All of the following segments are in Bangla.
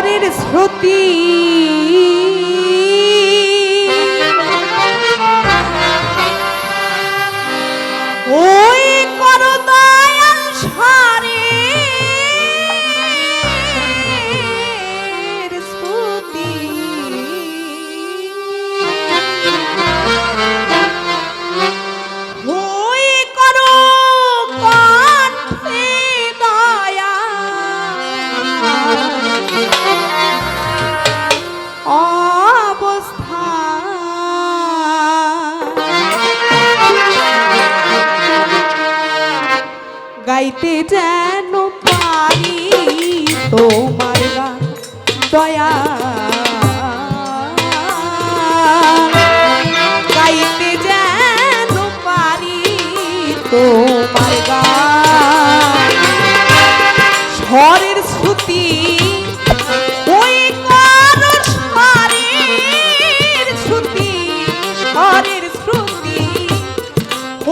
ঝড়ের স্রোতি ওই করো দয়াল সারে স্রোতি ওই করো কণ্ঠে দয়া অবস্থা গাইতে যেন পারি তোমার গান দয়া গাইতে যেন পারি তোমার গান ঝড়ের শ্রুতি ওই করো ঝড়ের শ্রুতি ঝড়ের শ্রুতি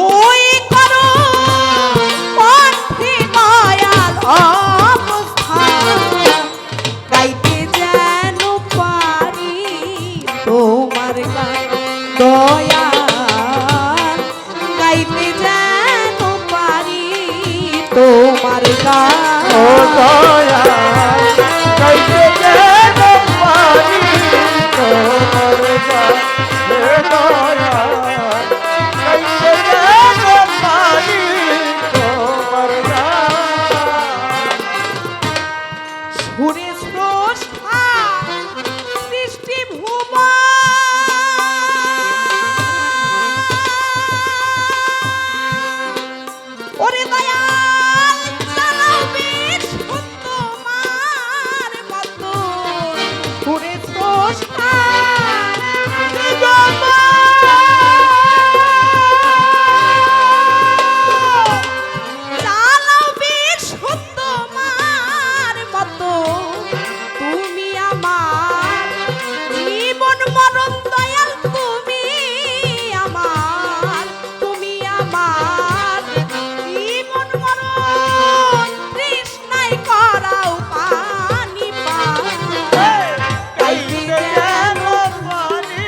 ওই করো কণ্ঠে দয়াল অবস্থা গাইতে যেন পারি তোমার গান দয়া গাইতে যেন পারি তোমার গান ও দয়া গাইতে যেন পারি তোমার গান হে দয়া গাইতে যেন পারি তোমার গান সুরে স্রষ্টা সৃষ্টি ভুবন ওরে দয়াল চালাবে তোমার মতো সুরে স্রষ্টা চালাবে তোমার মতো তুমি আমার জীবন মরণ দয়াল তুমি আমার জীবন মরণ তৃষ্ণায় করাও পানি পান গাইতে যেন পারি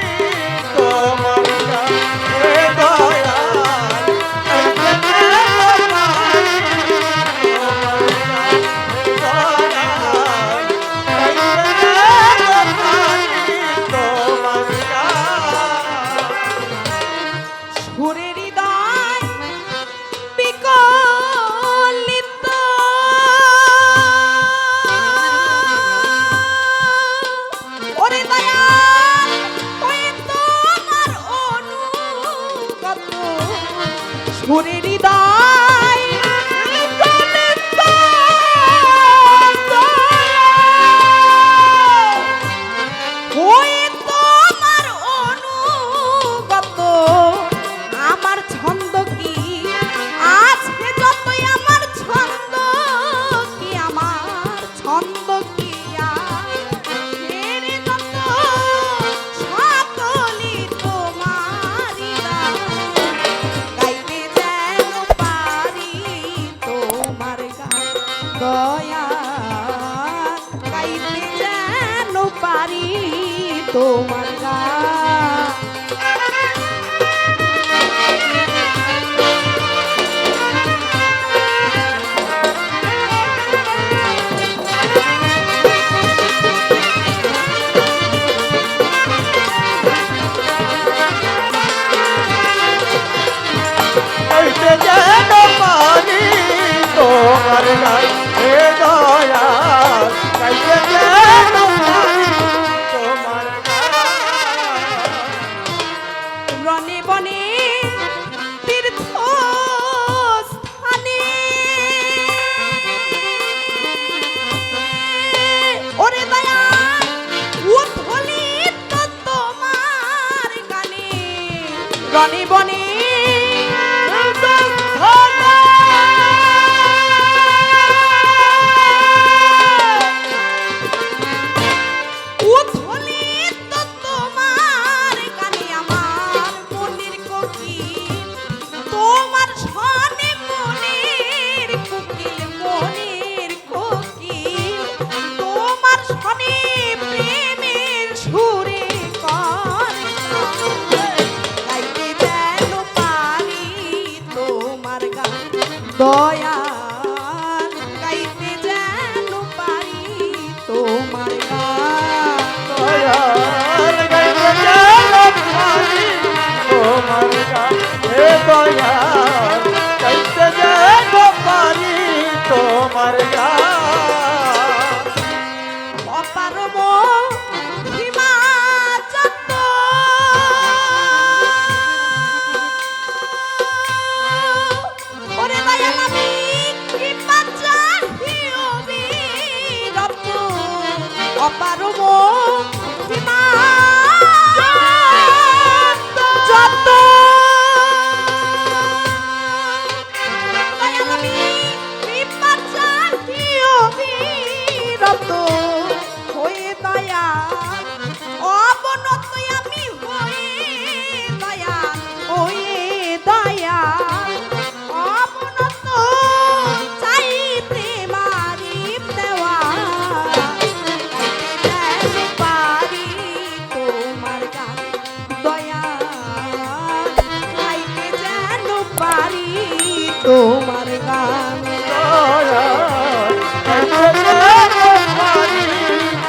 তোমার গান হে দয়া গাইতে যেন পারি তোমার গান হে দয়া গাইতে যেন পারি তোমার গান সুরে হৃদয় বিকলিত ওরে দয়াল ওই তোমার অনুগত সুরে হৃদয় বিকলিত ওই তোমার অনুগত আমার ছন্দ কি আছে যতই আমার ছন্দ কি আমার ছন্দ কি ছেড়ে যত সকলি তোমারি গান গাইতে যেন পারি তোমার গান দয়া গাইতে যেন পারি তোমার গান গাইতে যেন পারি তোমার গান হে দয়া গাইতে যেন পারি তোমার গান রনে বনে তীর্থ স্থানে ওরে দয়াল উথলিত তোমার গানে রনে বনে দয়াল গাইতে যেন পারি তোমার গান দয়াল গাইতে যেন পারি তোমার গান হে দয়াল গাইতে যেন পারি তোমার গান অপার মহিমা যত ওরে দয়াল আমি কৃপা চাহি অবিরত অপার মহিমা যত দয়াল আমি কৃপা চাহি অবিরত হয়ে দয়াল অবনত আমি হয়ে দয়াল অবনত চাই প্রেমারি দেওয়া যেন পারি তোমার গান দয়াল গাইতে যেন পারি তোমার গান দয়াল গাইতে যেন পারি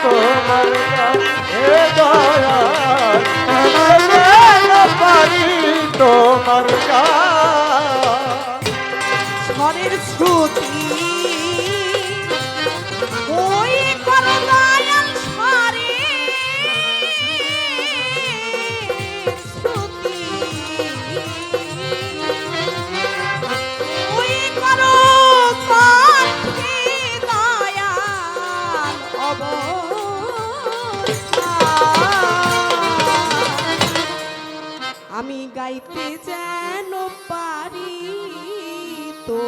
তোমার গান হে দয়াল গাইতে যেন পারি তোমার গান স্বরের শ্রুতি ওই কর দয়াল স্বরের শ্রুতি ওই কর কণ্ঠে দয়াল অবস্থান। আমি গাইতে যেন পারি তো